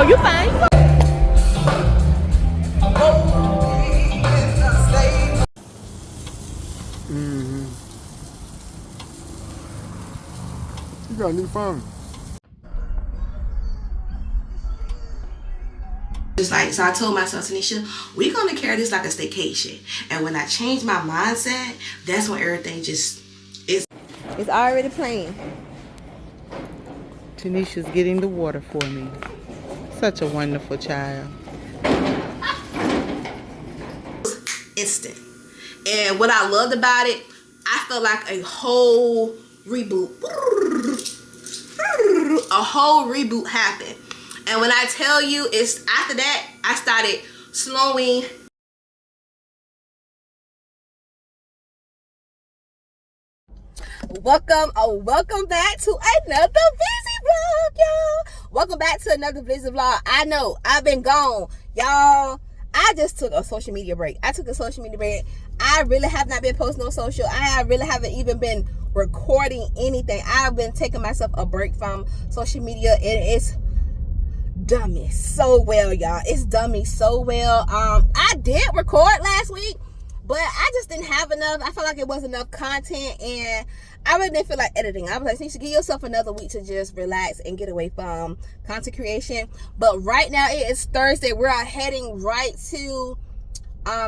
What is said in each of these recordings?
you fine. You got a new phone. It's like, so I told myself, Tanisha, we're gonna carry this like a staycation. And when I changed my mindset, that's when everything just is. It's already playing. Tanisha's getting the water for me. Such a wonderful child. Instant. And what I loved about it, I felt like a whole reboot. A whole reboot happened. And when I tell you, it's after that, I started slowing. Welcome back to another busy vlog, y'all. Welcome back to another busy vlog. I know I've been gone, y'all. I just took a social media break. I really have not been posting on social. I really haven't even been recording anything. I've been taking myself a break from social media, and it's done me so well, y'all. It's done me so well. I did record last week, but I just didn't have enough. I felt like it wasn't enough content, and I really didn't feel like editing. I was like, you should give yourself another week to just relax and get away from content creation. But right now it is Thursday. We're heading right to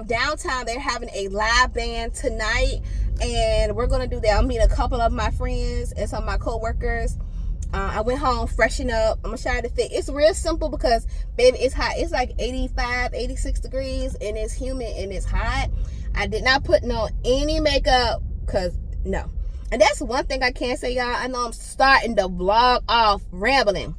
downtown. They're having a live band tonight, and we're gonna do that. I'm meeting a couple of my friends and some of my co-workers. I went home, freshen up. I'm gonna try to fit. It's real simple because, baby, it's hot. It's like 85, 86 degrees, and it's humid and it's hot. I did not put on any makeup because, no. And that's one thing I can say, y'all. I know I'm starting the vlog off rambling.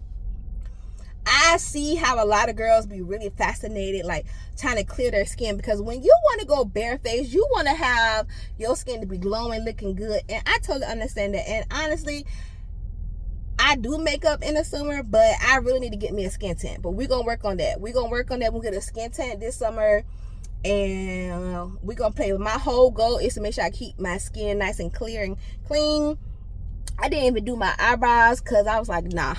I see how a lot of girls be really fascinated, like trying to clear their skin, because when you want to go barefaced, you want to have your skin to be glowing, looking good. And I totally understand that. And honestly, I do makeup in the summer, but I really need to get me a skin tint. But we're going to work on that. We'll get a skin tint this summer, and we're going to play with. My whole goal is to make sure I keep my skin nice and clear and clean. I didn't even do my eyebrows because I was like, nah.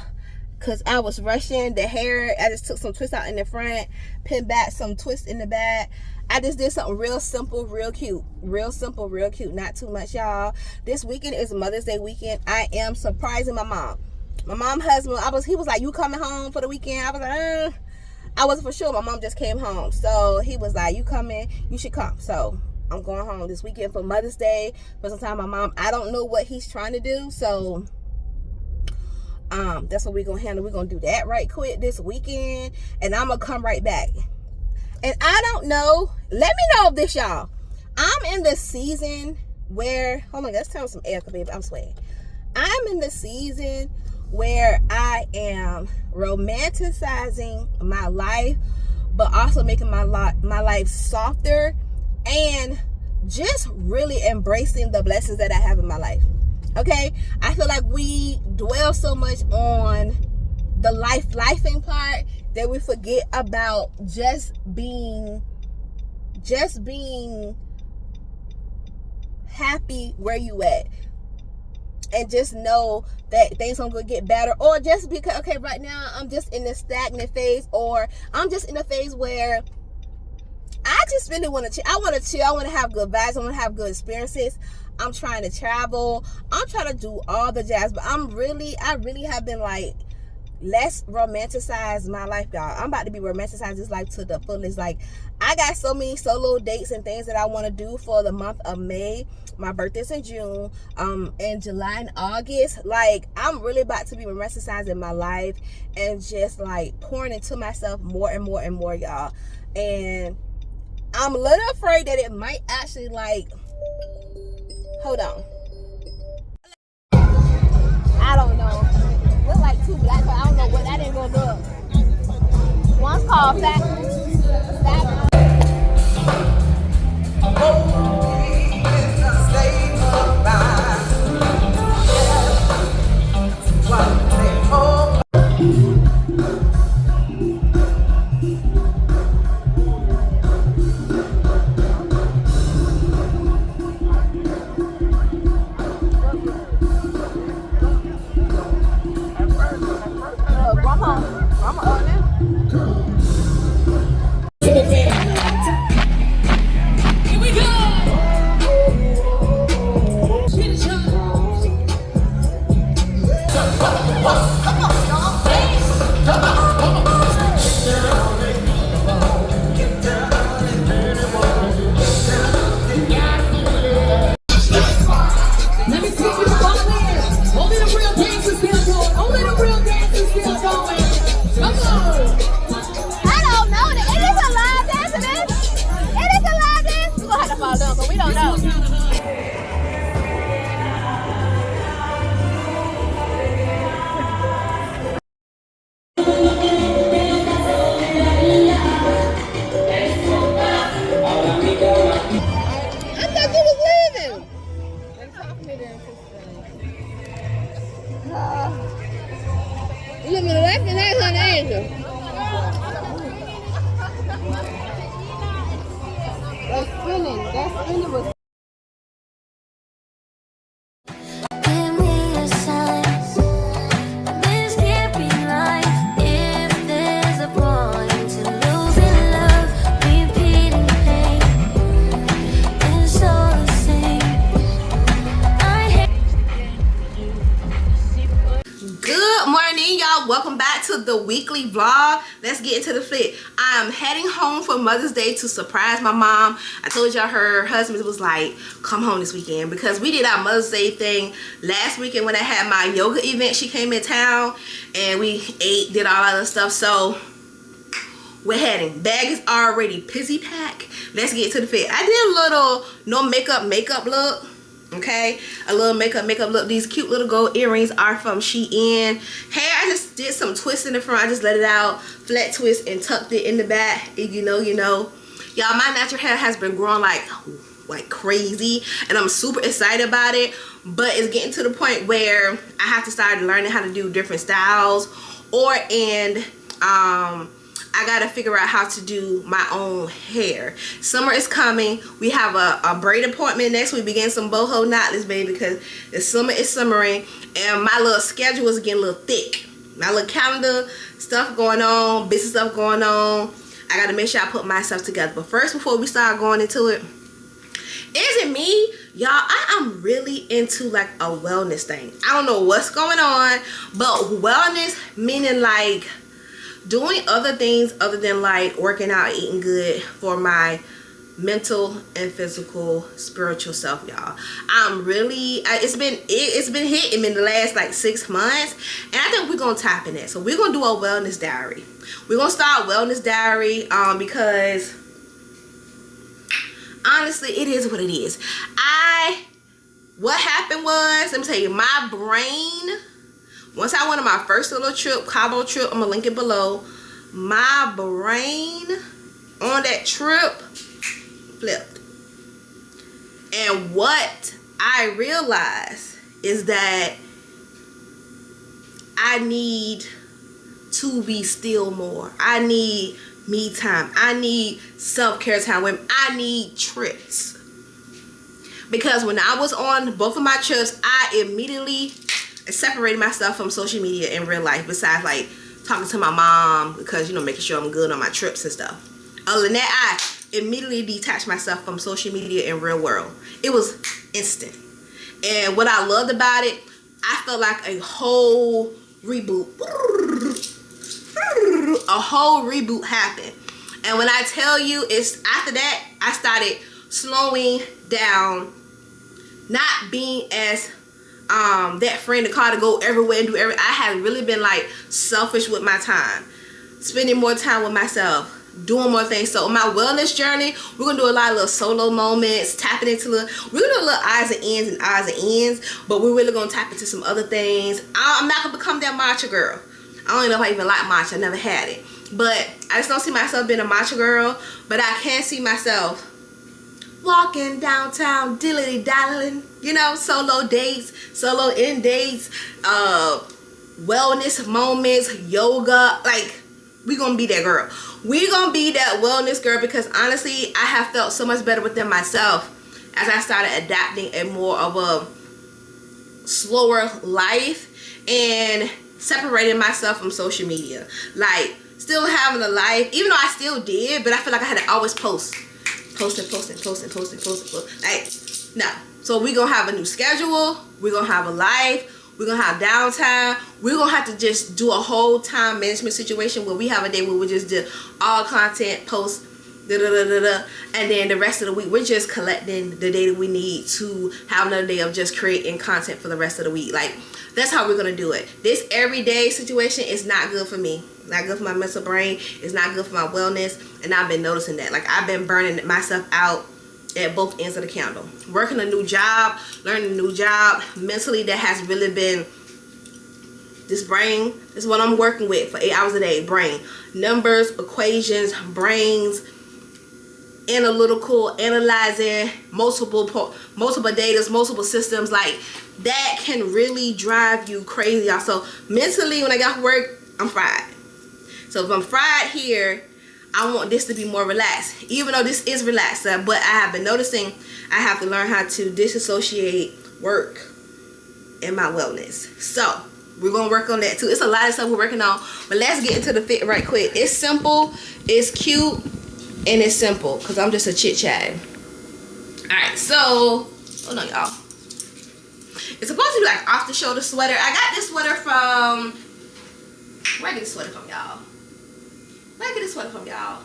Because I was rushing the hair. I just took some twists out in the front, pinned back some twists in the back. I just did something real simple, real cute. Real simple, real cute. Not too much, y'all. This weekend is Mother's Day weekend. I am surprising my mom. My mom's husband, he was like, you coming home for the weekend? I was like, I wasn't for sure. My mom just came home. So he was like, you coming? You should come. So I'm going home this weekend for Mother's Day. For some time, my mom, I don't know what he's trying to do. So that's what we're going to handle. We're going to do that right quick this weekend. And I'm going to come right back. And I don't know. Let me know of this, y'all. I'm in the season where, hold on, let's turn on some air, baby. I'm sweating. I'm in the season where I am romanticizing my life, but also making my life softer, and just really embracing the blessings that I have in my life. Okay, I feel like we dwell so much on the lifing part that we forget about just being happy where you at. And just know that things are going to get better. Or just because, okay, right now I'm just in the stagnant phase, or I'm just in a phase where I just really want to chill. I want to chill. I want to have good vibes. I want to have good experiences. I'm trying to travel. I'm trying to do all the jazz. But I really have been like, let's romanticize my life, y'all. I'm about to be romanticizing this life to the fullest. Like, I got so many solo dates and things that I want to do for the month of May. My birthday's in June, in July and August. Like, I'm really about to be romanticizing my life and just like pouring into myself more and more and more, y'all. And I'm a little afraid that it might actually, like, hold on. I don't know. Look like two black, but I don't know what that ain't gonna look. One's called Fat. Mama on there. look to the left and that's on the angel. That's spinning was. Give me a sign. This can't be life. If there's a point to losing love, repeating pain, it's all the same. I hate. Good morning, y'all. Welcome back to the weekly vlog. Let's get into the flick. I'm heading home for Mother's Day to surprise my mom. I told y'all her husband was like, come home this weekend, because we did our Mother's Day thing last weekend when I had my yoga event. She came in town and we ate, did all that other stuff. So we're heading. Bag is already pizzy packed. Let's get to the fit. I did a little no makeup look. Okay, a little makeup look. These cute little gold earrings are from Shein. Hair, I just did some twists in the front. I just let it out, flat twist, and tucked it in the back. If you know, you know. Y'all, my natural hair has been growing like crazy, and I'm super excited about it. But it's getting to the point where I have to start learning how to do different styles, I gotta figure out how to do my own hair. Summer is coming. We have a braid appointment next week. Begin some boho knotless, baby, because the summer is summering, and my little schedule is getting a little thick. My little calendar stuff going on, business stuff going on. I gotta make sure I put myself together. But first, before we start going into it, is it me? Y'all, I am really into like a wellness thing. I don't know what's going on, but wellness meaning like doing other things other than like working out, eating good for my mental and physical, spiritual self, y'all. I'm really, it's been hitting me in the last like 6 months, and I think we're gonna tap in it. So we're gonna do a wellness diary. We're gonna start a wellness diary because honestly, it is what it is. What happened was, let me tell you, my brain, once I went on my first little trip, Cabo trip, I'm gonna link it below. My brain on that trip flipped. And what I realized is that I need to be still more. I need me time. I need self-care time. I need trips. Because when I was on both of my trips, I immediately separated myself from social media in real life, besides like talking to my mom, because, you know, making sure I'm good on my trips and stuff. Other than that, I immediately detached myself from social media in real world. It was instant. And what I loved about it, I felt like a whole reboot. A whole reboot happened. And when I tell you, it's after that, I started slowing down, not being as that friend to call to go everywhere and do everything. I have really been like selfish with my time, spending more time with myself, doing more things. So on my wellness journey, we're gonna do a lot of little solo moments, tapping into we're gonna do a little odds and ends, but we're really gonna tap into some other things. I'm not gonna become that matcha girl. I don't know if I even like matcha. I never had it, but I just don't see myself being a matcha girl. But I can see myself walking downtown, dilly-dallying, you know, solo dates, solo in dates, wellness moments, yoga. Like, we gonna be that girl. We gonna be that wellness girl, because honestly, I have felt so much better within myself as I started adapting a more of a slower life and separating myself from social media. Like, still having a life, even though I still did, but I feel like I had to always post. Like, no. So we're gonna have a new schedule. We're gonna have a life. We're gonna have downtime. We're gonna have to just do a whole time management situation where we have a day where we just do all content, post, and then the rest of the week we're just collecting the data we need to have another day of just creating content for the rest of the week. Like, that's how we're gonna do it. This everyday situation is not good for me. Not good for my mental brain. It's not good for my wellness. And I've been noticing that. Like, I've been burning myself out at both ends of the candle. Working a new job, learning a new job, mentally that has really been, this brain is what I'm working with for 8 hours a day. Brain. Numbers, equations, brains, analytical, analyzing multiple data, multiple systems. Like, that can really drive you crazy, y'all. So mentally, when I got to work, I'm fried. So if I'm fried here, I want this to be more relaxed. Even though this is relaxed, but I have been noticing I have to learn how to disassociate work and my wellness. So we're gonna work on that too. It's a lot of stuff we're working on, but let's get into the fit right quick. It's simple, it's cute, and it's simple because I'm just a chit chat. Alright, so hold on, y'all. It's supposed to be like off the shoulder sweater. I got this sweater from, where I get this sweater from, y'all? Where I get this sweater from, y'all?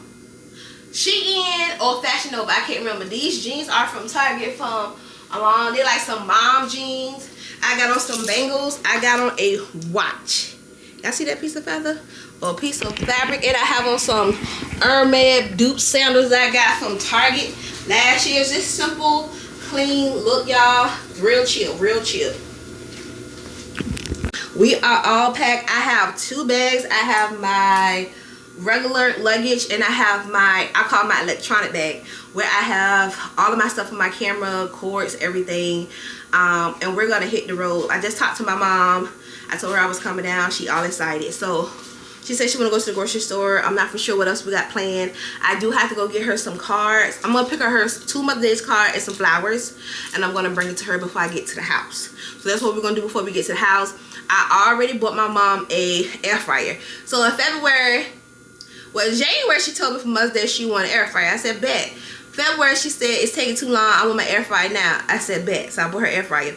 Shein or Fashion Nova, I can't remember. These jeans are from Target, from along. They're like some mom jeans. I got on some bangles. I got on a watch. Y'all see that piece of feather? Or a piece of fabric. And I have on some Hermes dupe sandals that I got from Target last year. It's just simple, clean look, y'all. Real chill, real chill. We are all packed. I have 2 bags. I have my regular luggage and I have my, I call my electronic bag, where I have all of my stuff for my camera, cords, everything. And we're gonna hit the road. I just talked to my mom. I told her I was coming down. She all excited. So she said she wanna go to the grocery store. I'm not for sure what else we got planned. I do have to go get her some cards. I'm gonna pick her 2 Mother's Day cards and some flowers, and I'm gonna bring it to her before I get to the house. So that's what we're gonna do before we get to the house. I already bought my mom a air fryer. So in February, well, January she told me for Mother's Day she wanted an air fryer. I said, bet. February she said, it's taking too long. I want my air fryer now. I said, bet. So I bought her air fryer.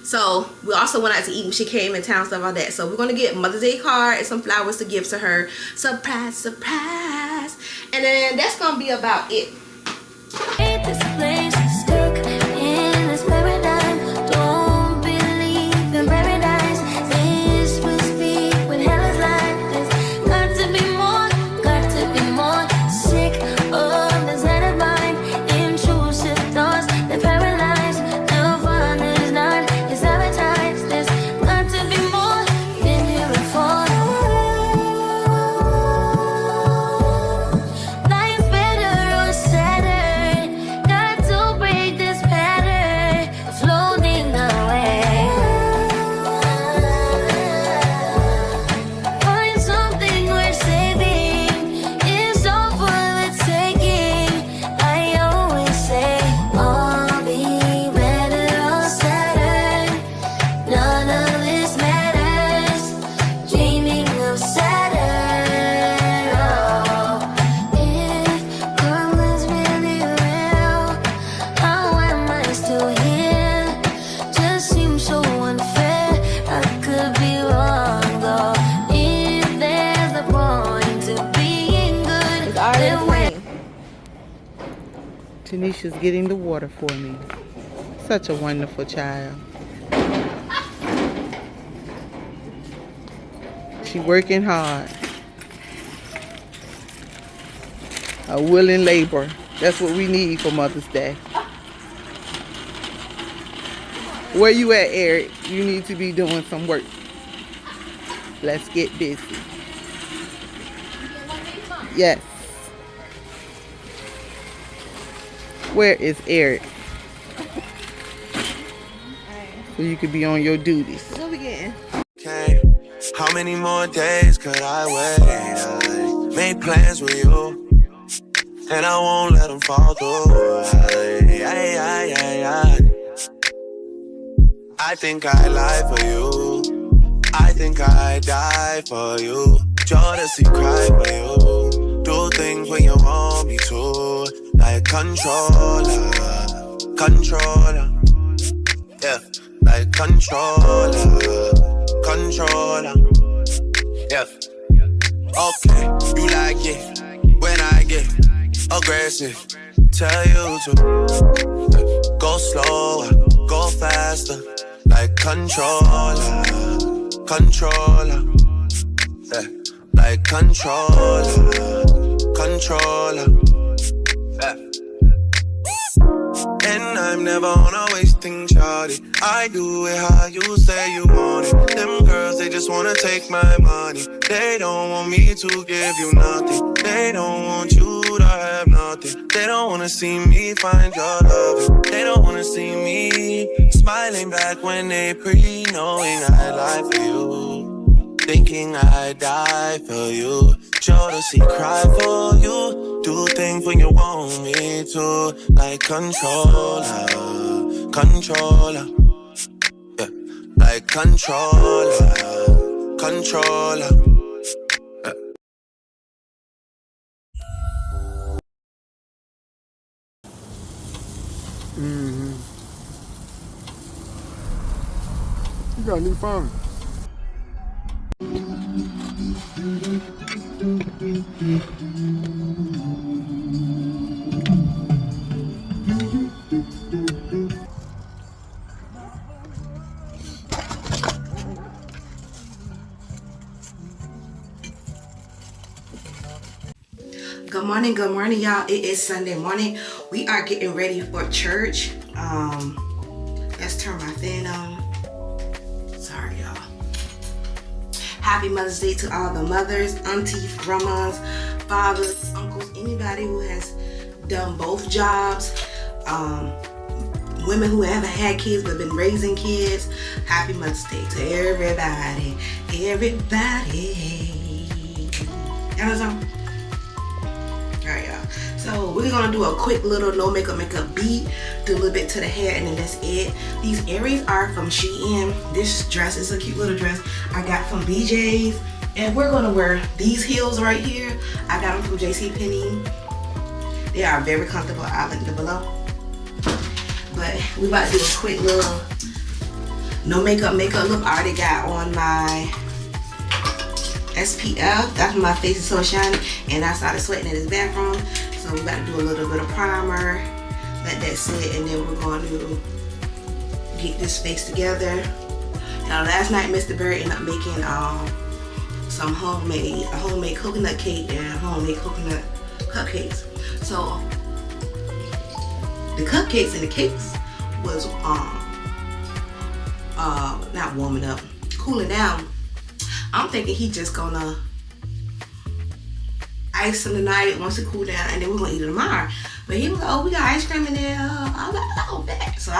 So we also went out to eat when she came in town, stuff like that. So we're going to get Mother's Day card and some flowers to give to her. Surprise, surprise. And then that's going to be about it. This place stuck in this paradigm. Don't believe in paradise. This must be what hell is like. There's got to be more, got to be more. Sick of this head of mine. Intrusive thoughts that paralyze. The fun is not, it's advertised. There's got to be more. Been here before. Life's better on Saturn. Got to break this pattern. Floating away. Find something worth saving. It's all for the taking. I always say, I'll be better on Saturn. None of this matters. Dreaming of Saturn. Oh, if karma's really real, how am I still here? Just seems so unfair. I could be wrong though. If there's a point to being good, It's already then where clean. Tanisha's getting the water for me. Such a wonderful child. She working hard. A willing laborer. That's what we need for Mother's Day. Where you at, Eric? You need to be doing some work. Let's get busy. Yes. Where is Eric? So you could be on your duties. What we getting? Okay. How many more days could I wait? I made plans with you, and I won't let them fall through. I think I lie for you. I think I die for you. Jealousy cry for you. Do things when you want me to. Like controller, controller. Yeah, like controller, controller. Yeah. Okay, you like it when I get aggressive. Tell you to go slower, go faster. Like controller, controller. Yeah, like controller, controller. Yeah. And I'm never on a wasting shawty. I do it how you say you want it. Them girls, they just wanna take my money. They don't want me to give you nothing. They don't want you to have nothing. They don't wanna see me find your love. They don't wanna see me smiling back when they pre-knowing I lie for you. thinking I die for you. Jealousy cry for you. Do things when you want me to. Like controller, controller. Yeah. Like controller, controller. Yeah. You got a new phone. Good morning, y'all. It is Sunday morning. We are getting ready for church. Let's turn my fan on. Sorry, y'all. Happy Mother's Day to all the mothers, aunties, grandmas, fathers, uncles, anybody who has done both jobs. Women who haven't had kids but been raising kids. Happy Mother's Day to everybody. Y'all know something? Alright, y'all. So we're gonna do a quick little no makeup beat, do a little bit to the hair, and then that's it. These earrings are from Shein. This dress is a cute little dress I got from BJ's, and we're gonna wear these heels right here. I got them from JCPenney. They are very comfortable. I'll link them below. But we about to do a quick little no makeup look. I already got on my SPF. That's when my face is so shiny, and I started sweating in this bathroom. So we got to do a little bit of primer, let that sit, and then we're going to get this face together. Now last night Mr. Bird ended up making some homemade coconut cake and homemade coconut cupcakes. So the cupcakes and the cakes was not warming up, cooling down. I'm thinking he just gonna ice them tonight once it cool down, and then we're gonna eat it tomorrow. But he was like, oh, we got ice cream in there. I'm like, oh, bet. So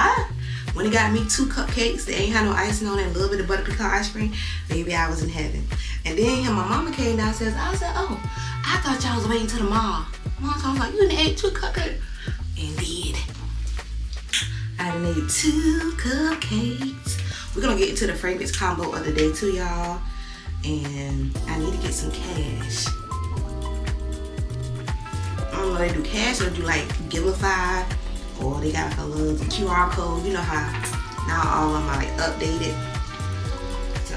when he got me 2 cupcakes that ain't had no icing on it, and a little bit of butter pecan ice cream, baby, I was in heaven. And then my mama came downstairs. I said, oh, I thought y'all was waiting till tomorrow. Mom was like, you done ate 2 cupcakes. Indeed. I done ate 2 cupcakes. We're gonna get into the fragrance combo of the day too, y'all. And I need to get some cash. I don't know, they do cash or do like Giveify, or they got like a little QR code. You know how now all of them are like updated. So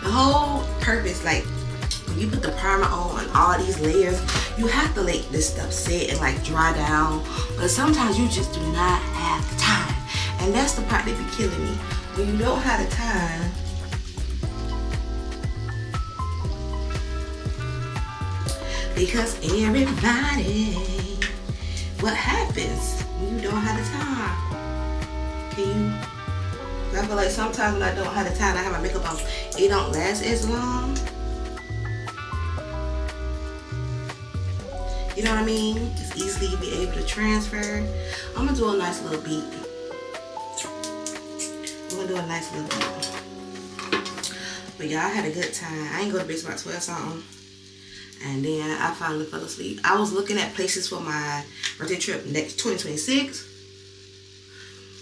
the whole purpose, like when you put the primer on all these layers, you have to let this stuff sit and like dry down. But sometimes you just do not have the time. And that's the part that be killing me. When you don't have the time, because everybody, what happens when you don't have the time? Can you? I feel like sometimes when I don't have the time, I have my makeup on, it don't last as long. You know what I mean? It's easily be able to transfer. I'm gonna do a nice little beat. We're gonna do a nice little beat. But y'all, I had a good time. I ain't go to bed about 12 something. And then I finally fell asleep. I was looking at places for my birthday trip next 2026.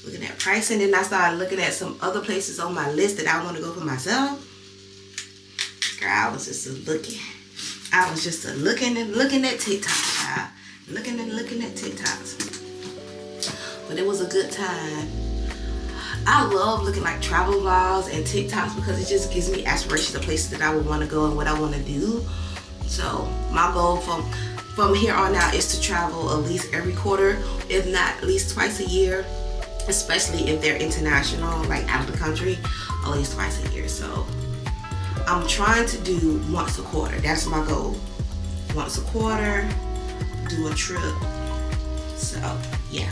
Looking at pricing. Then I started looking at some other places on my list that I want to go for myself. Girl, I was just looking. I was just looking at TikTok, child. Looking at TikToks. But it was a good time. I love looking like travel vlogs and TikToks because it just gives me aspirations of places that I would want to go and what I want to do. So my goal from here on out is to travel at least every quarter, if not at least twice a year, especially if they're international, like out of the country, at least twice a year. So I'm trying to do once a quarter. That's my goal. Once a quarter, do a trip. So yeah.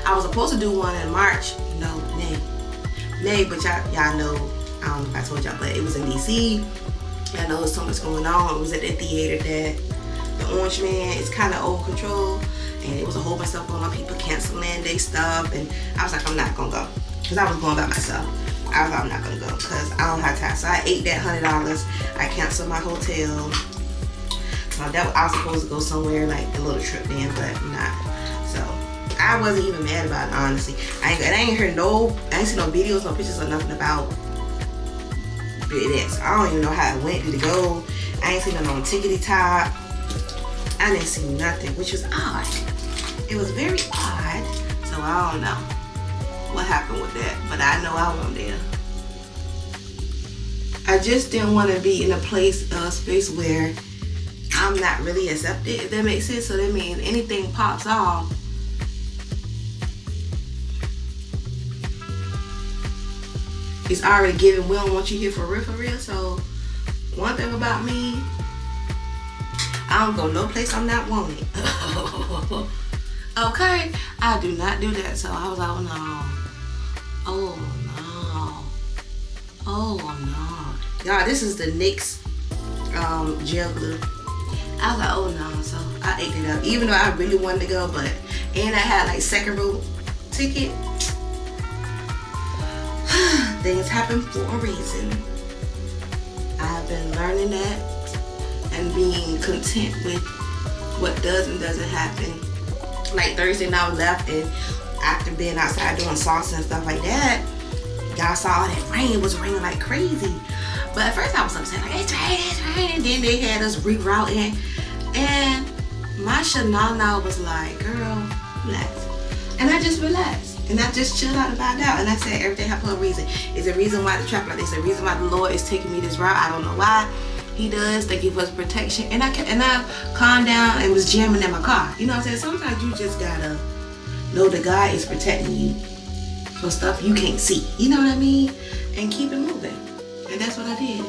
I was supposed to do one in March. No, May. But y'all know, I don't know if I told y'all, but it was in DC. I know there's so much going on. It was at the theater that the Orange Man is kind of old control, and it was a whole bunch of stuff going on. People canceling canceling their stuff, and I was like, I'm not gonna go, because I was going by myself. I was like, I'm not gonna go because I don't have time. So I ate that $100. I canceled my hotel. I was supposed to go somewhere like a little trip then, but I'm not. So I wasn't even mad about it, honestly. I ain't seen no videos, no pictures, or nothing about that. I don't even know how it went. Did it go? I ain't seen nothing on Tickety Top. I didn't see nothing, which was odd. It was very odd. So I don't know what happened with that, but I know I wasn't there. I just didn't want to be in a space where I'm not really accepted, if that makes sense. So that means anything pops off, it's already given. We don't want you here for real. So one thing about me, I don't go no place I'm not wanted. Okay, I do not do that. So I was like, oh no, y'all, this is the NYX gel glue. I was like, oh no, so I ate it up, even though I really wanted to go, and I had like second row ticket. Things happen for a reason. I've been learning that and being content with what does and doesn't happen. Like Thursday night I left, and after being outside doing salsa and stuff like that, y'all saw all that rain. It was raining like crazy. But at first I was upset, like, it's raining. Then they had us rerouting. And my Shanana was like, girl, relax. And I just relaxed. And I just chilled out about that. And I said, everything happened for a reason. It's a reason why the traffic like this. It's a reason why the Lord is taking me this route. I don't know why he does. Thank you for his protection. And I calmed down and was jamming in my car. You know what I'm saying? Sometimes you just gotta know that God is protecting you for stuff you can't see. You know what I mean? And keep it moving. And that's what I did.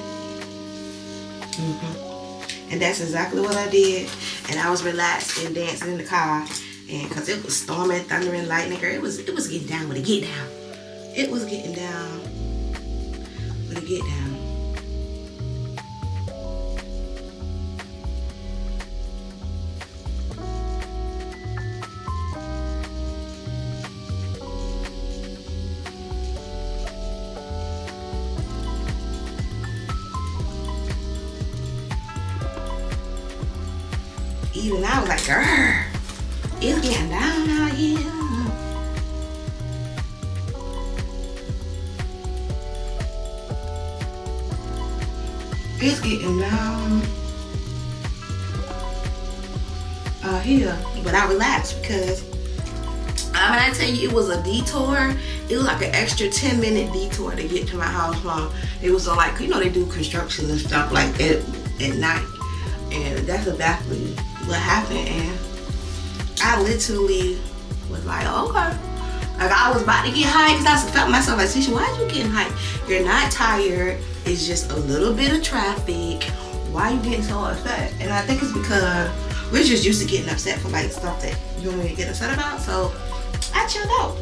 And that's exactly what I did. And I was relaxed and dancing in the car. And because it was storming, thundering, lightning, girl, it was getting down with a get down. It was getting down with a get down. Even I was like, girl, it's getting down out here. It's getting down out here. But I relaxed because when I tell you it was a detour, it was like an extra 10-minute detour to get to my house from. It was like, you know, they do construction and stuff like at night. And that's exactly what happened. And I literally was like, okay. Like I was about to get hyped because I felt myself like, Tisha, why are you getting hyped? You're not tired. It's just a little bit of traffic. Why are you getting so upset? And I think it's because we're just used to getting upset for like stuff that you don't really get upset about. So I chilled out.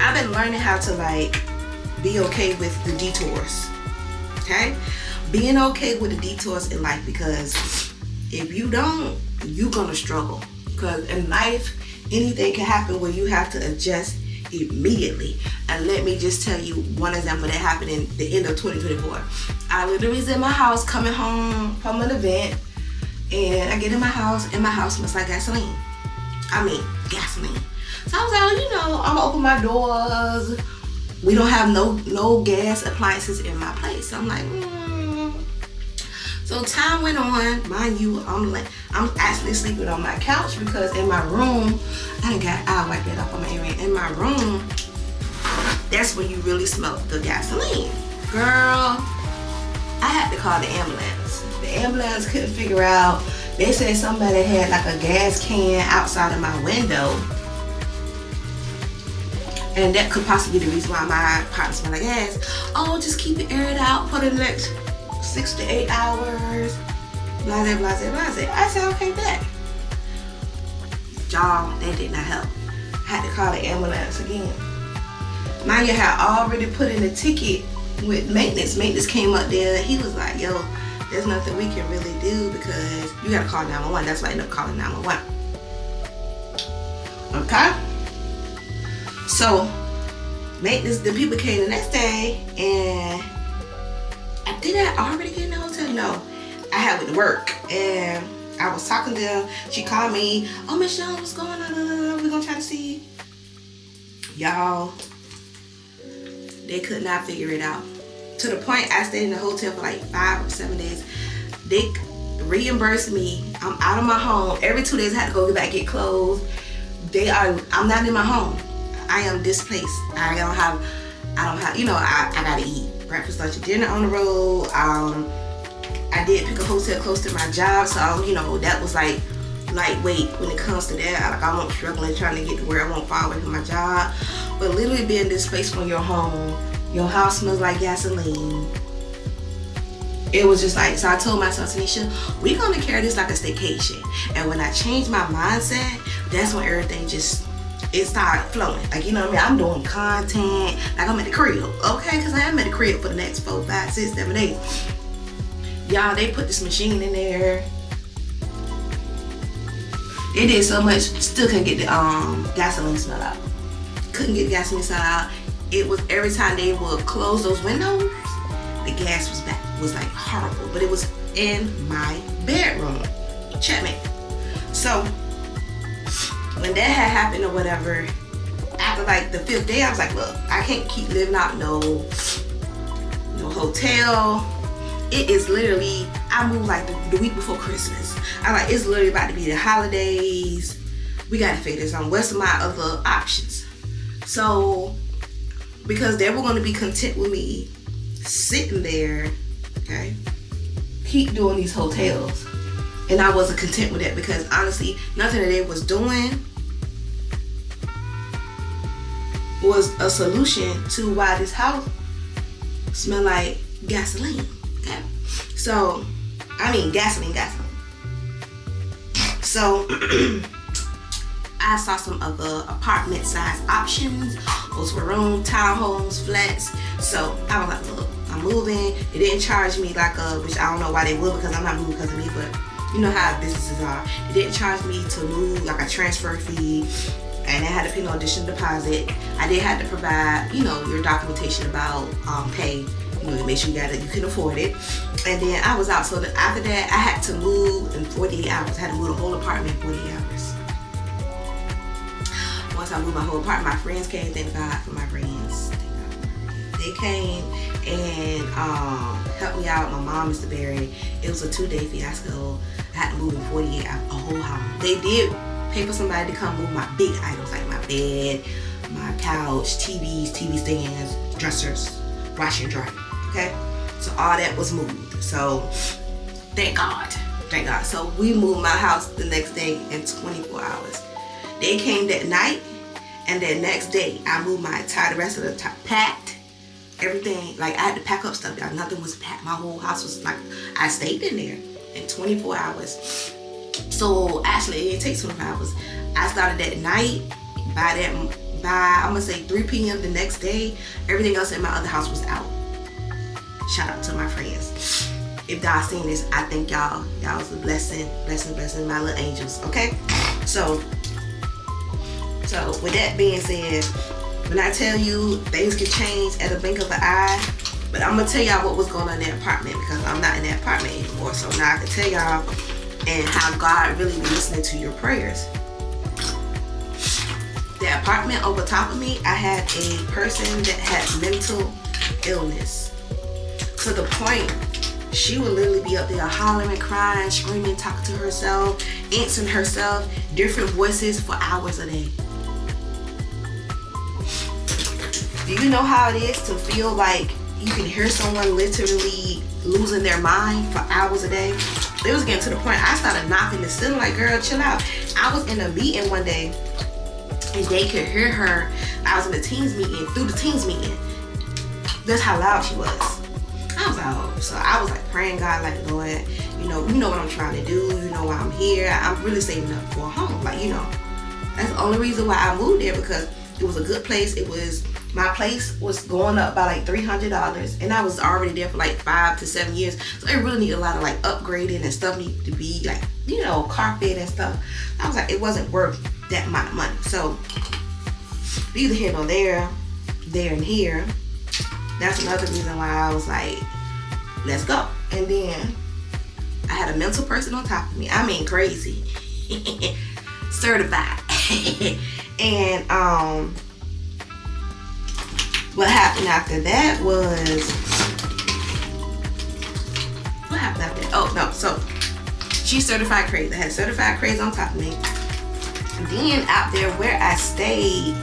I've been learning how to like be okay with the detours. Okay? Being okay with the detours in life, because if you don't, you're gonna struggle. Because in life, anything can happen where you have to adjust immediately. And let me just tell you one example that happened in the end of 2024. I literally was in my house coming home from an event, and I get in my house and my house smells like gasoline. Gasoline. So I was like, oh, you know, I'm gonna open my doors. We don't have no gas appliances in my place. So I'm like, So time went on. Mind you, I'm actually sleeping on my couch because in my room, I'll wipe that off on my area. In my room, that's where you really smell the gasoline. Girl, I had to call the ambulance. The ambulance couldn't figure out. They said somebody had like a gas can outside of my window. And that could possibly be the reason why my apartment smelled like gas. Oh, just keep it aired out for the next 6 to 8 hours. Blase, blase, blase. I said, okay, bet. Y'all, that did not help. I had to call the ambulance again. Mind you, I had already put in a ticket with maintenance. Maintenance came up there. He was like, yo, there's nothing we can really do because you gotta call 911. That's why I ended up calling 911. Okay? So, maintenance, the people came the next day, and did I already get in the hotel? No. I had went to work, and I was talking to them. She called me, oh, Miss Young, what's going on? We're going to try to see. Y'all, they could not figure it out. To the point I stayed in the hotel for like 5 or 7 days. They reimbursed me. I'm out of my home. Every 2 days I had to go get clothes. I'm not in my home. I am displaced. I don't have, you know, I gotta eat breakfast, lunch, and dinner on the road. I did pick a hotel close to my job, so you know, that was like lightweight when it comes to that. Like, I won't struggling trying to get to where I won't far away from my job. But literally being displaced from your home, your house smells like gasoline. It was just like, so I told myself, Tanisha, we're gonna carry this like a staycation. And when I changed my mindset, that's when everything just, it started flowing. Like, you know what I mean? I'm doing content, like I'm at the crib, okay? Because I am at the crib for the next 4, 5, 6, 7 days. Y'all, they put this machine in there. It did so much, still couldn't get the gasoline smell out. Couldn't get the gasoline smell out. It was every time they would close those windows, the gas was back. Was like horrible, but it was in my bedroom. Check me. So when that had happened or whatever, after like the 5th day, I was like, look, I can't keep living out no hotel. It is literally, I moved like the week before Christmas. I like, it's literally about to be the holidays. We gotta figure this out. What's my other options? So because they were gonna be content with me sitting there, okay, keep doing these hotels, and I wasn't content with that, because honestly, nothing that they was doing was a solution to why this house smelled like gasoline. Okay, so I mean gasoline. So I saw some other apartment size options. Those were room, townhomes, flats. So I was like, look, I'm moving. They didn't charge me like which I don't know why they would, because I'm not moving because of me, but you know how businesses are. They didn't charge me to move, like a transfer fee, and I had to pay no additional deposit. I did have to provide, you know, your documentation about pay, you know, to make sure you can afford it. And then I was out, so after that, I had to move in 48 hours. I had to move the whole apartment in 48 hours. Once I moved my whole apartment, my friends came. Thank God for my friends. They came and helped me out. My mom, Mr. Barry. It was a 2-day fiasco. I had to move in 48 hours, a whole house. They did pay for somebody to come move my big items, like my bed, my couch, TVs, TV stands, dressers, washer and dryer. Okay, so all that was moved. So thank God. So we moved my house the next day in 24 hours. They came that night, and then next day I moved my the rest of the top, packed everything. Like, I had to pack up stuff. Nothing was packed. My whole house was like, I stayed in there in 24 hours. So actually, it takes 24 hours. I started that night. By I'm gonna say 3 p.m. the next day, everything else in my other house was out. Shout out to my friends. If y'all seen this, I thank y'all. Y'all was a blessing, my little angels. Okay, so with that being said, when I tell you things can change at a blink of an eye, but I'm gonna tell y'all what was going on in that apartment, because I'm not in that apartment anymore. So now I can tell y'all and how God really be listening to your prayers. The apartment over top of me, I had a person that had mental illness, to the point she would literally be up there hollering, crying, screaming, talking to herself, answering herself, different voices for hours a day. Do you know how it is to feel like you can hear someone literally losing their mind for hours a day? It was getting to the point I started knocking the ceiling, like, girl, chill out. I was in a meeting one day, and they could hear her. I was in the teams meeting, through the teams meeting. That's how loud she was. I was out. So I was like praying God, like, Lord, you know what I'm trying to do. You know why I'm here. I'm really saving up for a home. Like, you know, that's the only reason why I moved there, because it was a good place. My place was going up by like $300, and I was already there for like 5 to 7 years. So it really needed a lot of like upgrading, and stuff needed to be like, you know, carpet and stuff. I was like, it wasn't worth that amount of money. So neither here nor there, there and here. That's another reason why I was like, let's go. And then I had a mental person on top of me. I mean, crazy. Certified. And what happened after that was, what happened after that? Oh no, so she's certified crazy. I had certified crazy on top of me. And then out there where I stayed,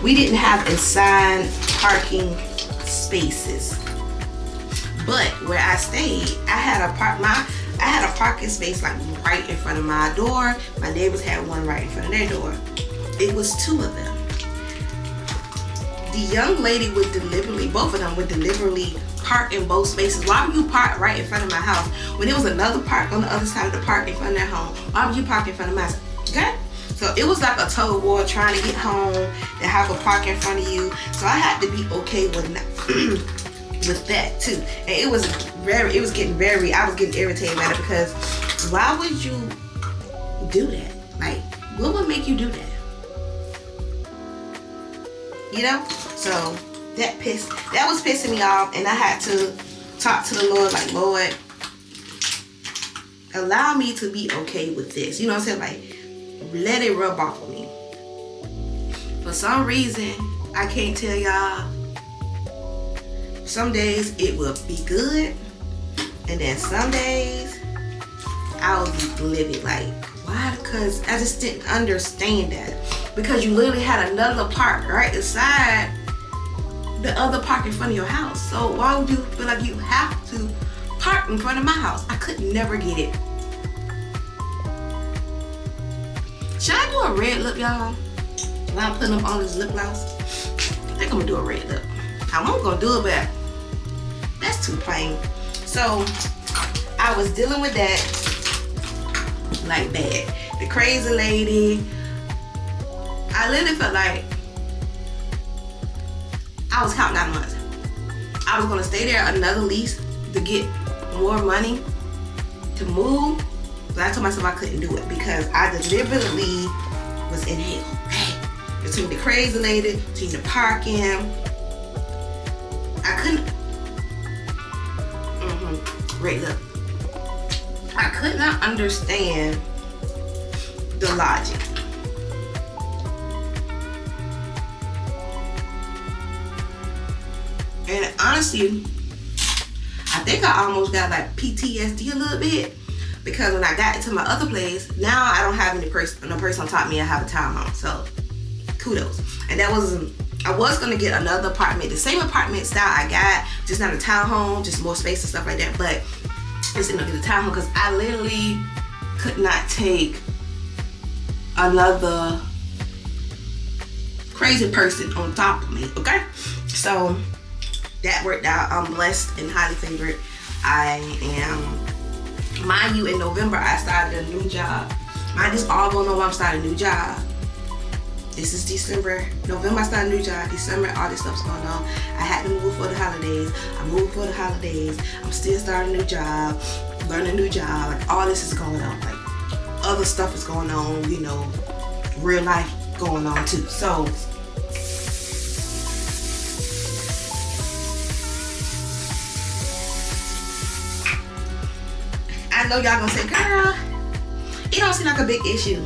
we didn't have assigned parking spaces. But where I stayed, I had a parking space like right in front of my door. My neighbors had one right in front of their door. It was two of them. The young lady would deliberately, both of them would deliberately park in both spaces. Why would you park right in front of my house when there was another park on the other side of the park in front of their home? Why would you park in front of mine? Okay? So it was like a tug of war trying to get home to have a park in front of you. So I had to be okay with with that too. And I was getting irritated about it, because why would you do that? Like, what would make you do that? You know? So that was pissing me off, and I had to talk to the Lord, like, Lord, allow me to be okay with this. You know what I'm saying? Like, let it rub off of me. For some reason, I can't tell y'all. Some days it will be good, and then some days I'll be livid. Like, why? Because I just didn't understand that. Because you literally had another park right beside the other park in front of your house. So why would you feel like you have to park in front of my house? I could never get it. Should I do a red lip, y'all? While I'm putting up all this lip gloss, I think I'm gonna do a red lip. I wasn't gonna do it, but that's too plain. So I was dealing with that like bad. The crazy lady. I literally felt like I was counting down months. I was gonna stay there another lease to get more money to move. But I told myself I couldn't do it because I deliberately was in hell. Right? Between the crazy lady, between the parking, I couldn't. Right, look. I could not understand the logic. And honestly, I think I almost got like PTSD a little bit, because when I got into my other place, now I don't have no person on top of me. I have a townhome, so kudos. And that wasn't. I was gonna get another apartment, the same apartment style I got, just not a townhome, just more space and stuff like that. But just ended up getting a townhome because I literally could not take another crazy person on top of me. Okay, so that worked out. I'm blessed and highly favored. I am, mind you, in November I started a new job. Mind this all going on while I'm starting a new job. This is December. November I started a new job. December all this stuff's going on. I had to move for the holidays. I moved for the holidays. I'm still starting a new job, learning a new job. Like, all this is going on. Like, other stuff is going on, you know, real life going on too. So I know y'all gonna say, girl, it don't seem like a big issue.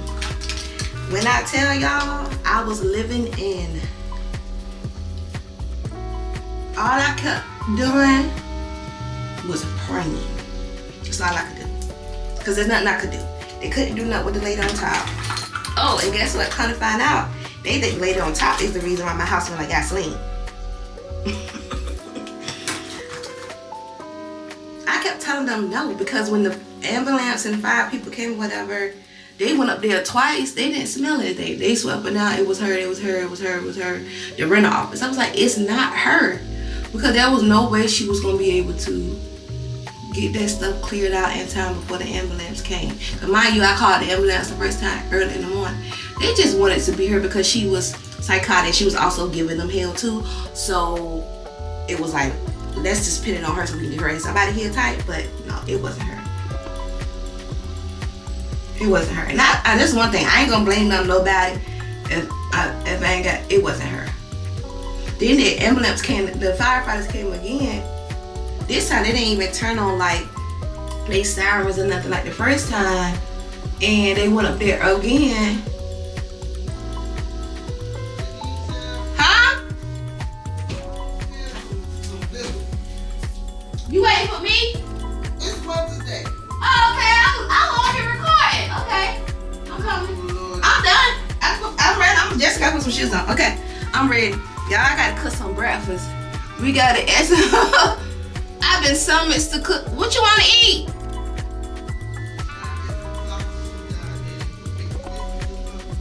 When I tell y'all, I was living in, all I kept doing was praying. That's all I could do. Because there's nothing I could do. They couldn't do nothing with the lady on top. Oh, and guess what? Come to find out, they think the lady on top is the reason why my house smelled like gasoline. I kept telling them no, because when the ambulance and 5 people came, whatever, they went up there twice. They didn't smell anything. They swept it out. It was her. It was her. It was her. It was her. The rental office. I was like, it's not her, because there was no way she was gonna be able to get that stuff cleared out in time before the ambulance came. But mind you, I called the ambulance the first time early in the morning. They just wanted to be her because she was psychotic. She was also giving them hell too. So it was like, let's just pin it on her so we can get her somebody here tight. But no, it wasn't her. It wasn't her. And that's one thing. I ain't gonna blame nobody if I ain't got. It wasn't her. Then the ambulance came. The firefighters came again. This time they didn't even turn on like they sirens or nothing like the first time. And they went up there again. Huh? You waiting for me? It's Mother's Day. Oh, okay. I'm on here recording. Okay. I'm coming. I'm done. I'm ready. I'm just gotta put some shoes on. Okay. I'm ready. Y'all, I gotta cook some breakfast. We gotta add some. I've been summoned to cook. What you wanna eat?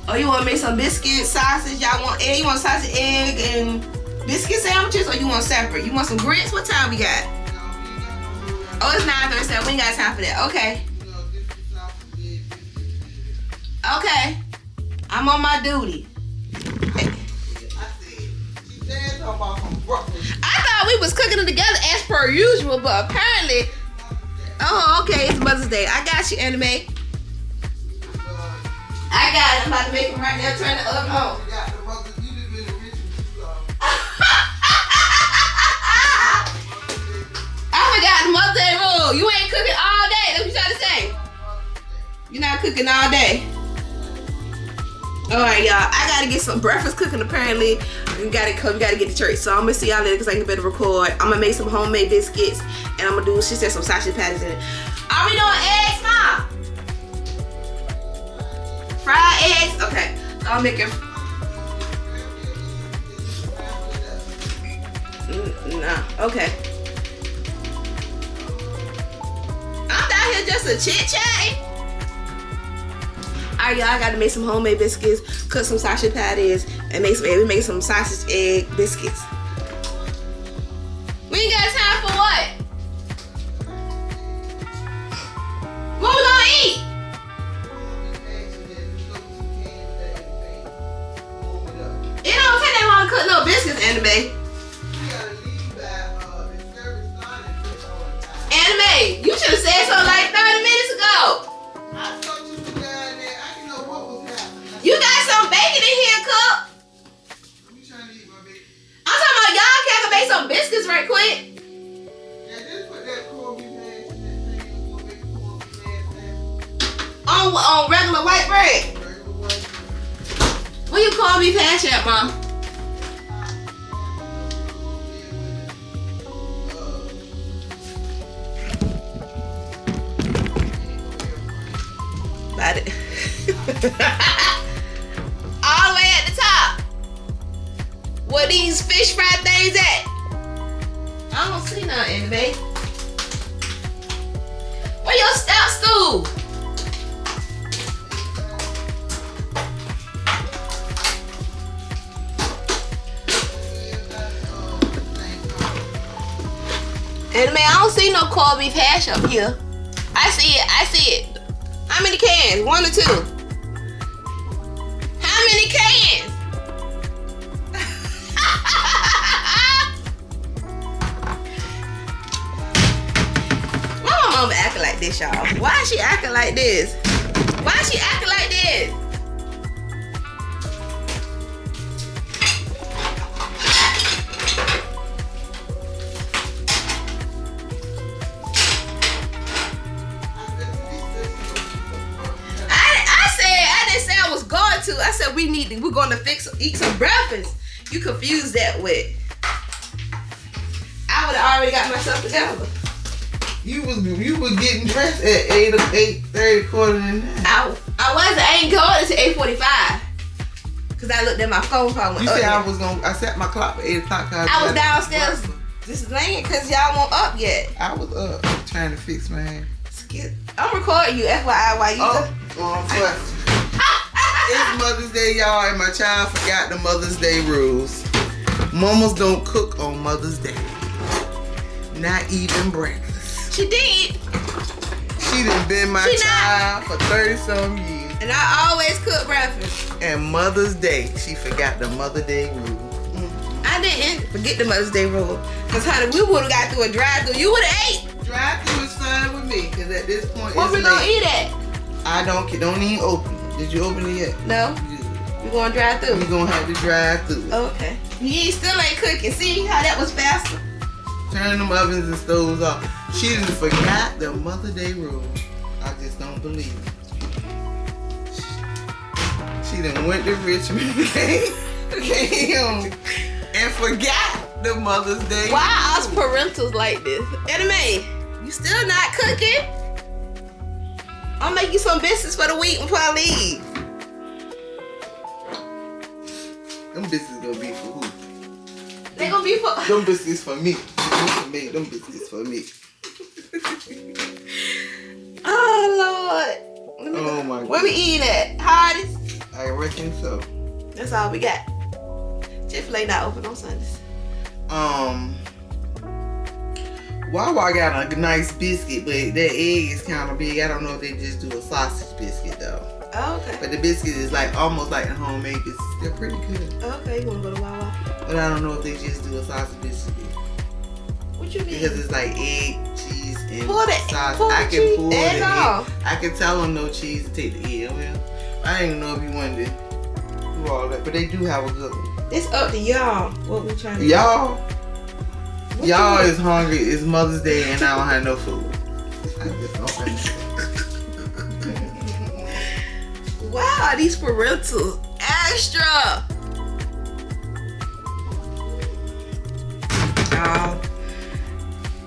Oh, you wanna make some biscuit, sausage? Y'all want egg? You want sausage, egg, and biscuit sandwiches? Or you want separate? You want some grits? What time we got? Oh, it's 9:37. We ain't got time for that. Okay. Okay. I'm on my duty. I thought we was cooking it together as per usual, but apparently. Oh, okay. It's Mother's Day. I got you, Anime. I got it. I'm about to make them right now. Turn the oven on. I forgot the Mother's Day rule. You ain't cooking all day. That's what you trying to say. You're not cooking all day. Alright, y'all. I gotta get some breakfast cooking. Apparently, we gotta get to church. So I'm gonna see y'all later because I can better record. I'm gonna make some homemade biscuits and I'm gonna do. She said some sausage patties in it. Are we doing eggs, Mom? Fried eggs? Okay. I'll make it. Nah. Okay. I'm down here just a chit chat. Alright, y'all. I gotta make some homemade biscuits, cook some sausage patties, and make some sausage egg biscuits. We ain't got time for what? What we gonna eat? It don't take that long to cook no biscuits, Anime. Anime, you should have said something like 30 minutes ago. You got some bacon in here, cook. I'm talking about y'all can make some biscuits right quick. On regular white bread. What you call me Pass App, Mom? Got it. All the way at the top. Where these fish fry things at? I don't see nothing, babe. Where your step stool? And man, I don't see no corned beef hash up here. I see it. How many cans? 1 or 2? How many cans? Why my mama acting like this, y'all? Why is she acting like this? Why is she acting like this? I said we're gonna eat some breakfast. You confused that with. I would have already got myself together. You was getting dressed at 8:30, quarter to 9. I ain't going until 8:45. Cause I looked at my phone call. You said I set my clock for 8 o'clock. I was downstairs just laying cause y'all won't up yet. I was up trying to fix my hair. I'm recording you, FYI, while you It's Mother's Day, y'all, and my child forgot the Mother's Day rules. Mamas don't cook on Mother's Day. Not even breakfast. She did. She done been my child for 30-some years. And I always cook breakfast. And Mother's Day, she forgot the Mother's Day rule. I didn't forget the Mother's Day rule. Because, honey, we would have got through a drive-thru. You would have ate. Drive-thru is fine with me, because at this point, What it's we gonna eat at? I don't even open it. Did you open it yet? No. Good. We're gonna drive through. We're gonna have to drive through it. Okay. He still ain't cooking. See how that was faster? Turn them ovens and stoves off. She done forgot the Mother Day rule. I just don't believe it. She done went to Richmond, came and forgot the Mother's Day. Why us parentals like this? Anime, you still not cooking? I'll make you some biscuits for the week before I leave. Them biscuits gonna be for who? They gonna be for... Them biscuits for me. Them biscuits for me. Oh, Lord. Oh, my God. Where we eating at? Hardest? I reckon so. That's all we got. Chick-fil-A not open on Sundays. Wawa got a nice biscuit, but that egg is kind of big. I don't know if they just do a sausage biscuit though. Oh, okay. But the biscuit is like almost like the homemade biscuits. They're pretty good. Okay, you wanna go to Wawa? But I don't know if they just do a sausage biscuit. What you mean? Because it's like egg, cheese, and Pull the- sausage. pull the I can cheese- pull the egg egg. off. I can tell them no cheese to take the egg. Well, I didn't even know if you wanted to do all that, but they do have a good one. It's up to y'all. What we trying to do? Y'all What Y'all you- is hungry. It's Mother's Day and I don't have no food. I just don't have Wow, these parentals extra.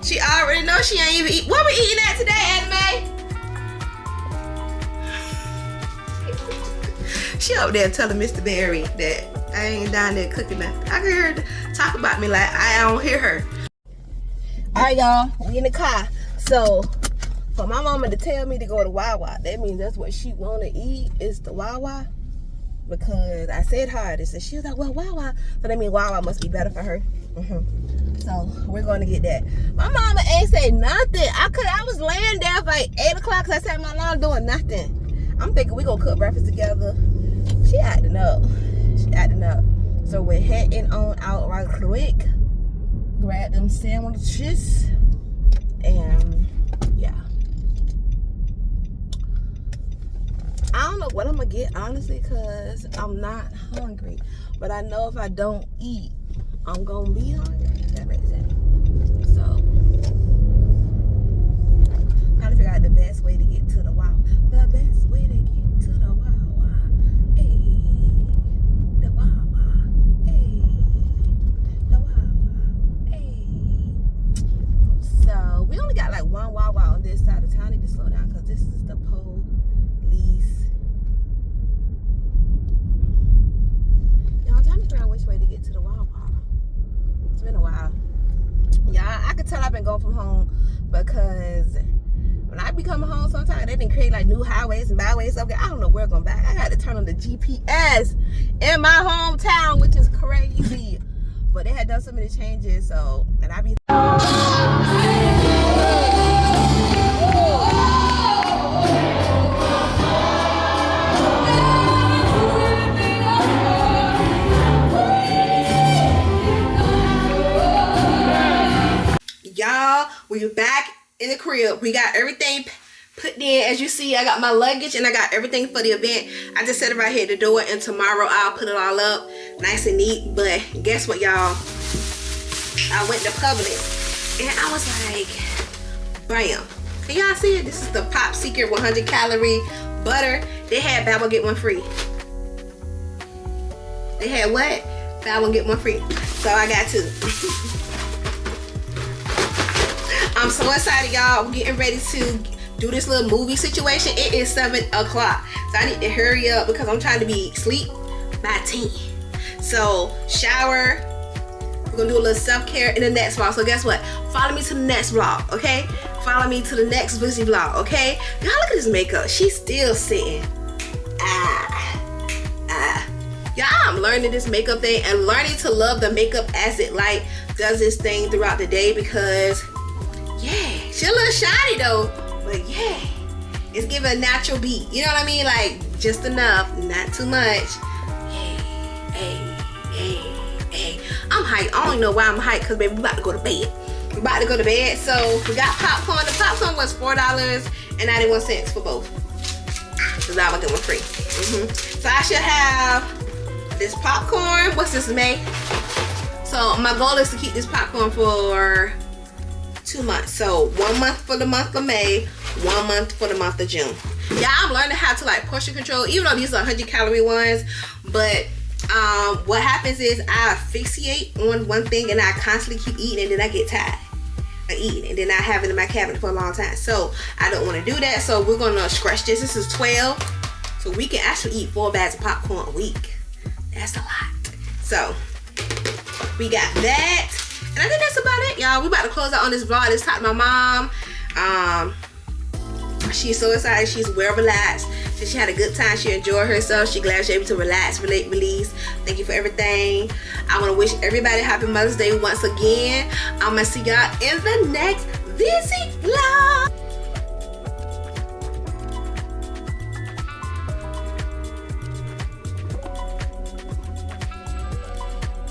She already know she ain't even eat. What we eating at today, Anime? She up there telling Mr. Barry that I ain't down there cooking nothing. I can hear her talk about me like I don't hear her. All right, y'all, we in the car. So for my mama to tell me to go to Wawa, that means that's what she want to eat is the Wawa. Because I said hardest, and she was like, well, Wawa. So that means Wawa must be better for her. So we're going to get that. My mama ain't say nothing. I was laying there for like 8 o'clock because I said my mom doing nothing. I'm thinking we going to cook breakfast together. She acting up. So we're heading on out right quick. Grab them sandwiches. And yeah. I don't know what I'm gonna get, honestly, because I'm not hungry. But I know if I don't eat, I'm gonna be hungry. If that makes sense. So, gotta figure out the best way to get to the Wawa. The best way to get to the Wawa. Hey, the Wawa. Hey, the Wawa. Hey. So, we only got like one Wawa on this side of town. I need to slow down because this is the police. Y'all, I'm trying to figure out which way to get to the Wawa. It's been a while. Yeah, I could tell I've been going from home because when I be coming home sometimes they didn't create like new highways and byways up there. I don't know where I'm going back. I got to turn on the GPS in my hometown, which is crazy. But they had done so many changes, so, and I be... Y'all, we're back in the crib. We got everything put in. As you see, I got my luggage and I got everything for the event. I just set it right here at the door, and tomorrow I'll put it all up nice and neat. But guess what, y'all? I went to Publix and I was like, bam. Can y'all see it? This is the Pop Secret 100 calorie butter. They had buy one get one free. They had what? Buy one get one free. So I got two. I'm so excited, y'all. We're getting ready to do this little movie situation. It is 7 o'clock. So I need to hurry up because I'm trying to be asleep by 10. So shower. We're going to do a little self-care in the next vlog. So guess what? Follow me to the next vlog, okay? Follow me to the next Vizzy vlog, okay? Y'all look at this makeup. She's still sitting. Y'all, I'm learning this makeup thing and learning to love the makeup as it like does this thing throughout the day because yeah, she a little shiny though, but yeah, it's giving a natural beat. You know what I mean? Like just enough, not too much. Hey. I'm hyped. I don't even know why I'm hyped because baby, we about to go to bed. We're about to go to bed. So we got popcorn. The popcorn was $4.91 for both. So now I'm gonna get one free. So I should have this popcorn. What's this, May? So my goal is to keep this popcorn for 2 months. So 1 month for the month of May, 1 month for the month of June. Yeah, I'm learning how to like portion control, even though these are 100-calorie ones. But what happens is I asphyxiate on one thing and I constantly keep eating, and then I get tired of eating, and then I have it in my cabinet for a long time. So I don't want to do that. So we're gonna scratch this. This is 12, so we can actually eat 4 bags of popcorn a week. That's a lot. So we got that, and I think that's about it, y'all. We about to close out on this vlog. Let's talk to my mom. She's so excited. She's well relaxed. She had a good time. She enjoyed herself. She glad she's able to relax, relate, release. Thank you for everything. I want to wish everybody happy Mother's Day once again. I'm gonna see y'all in the next busy vlog.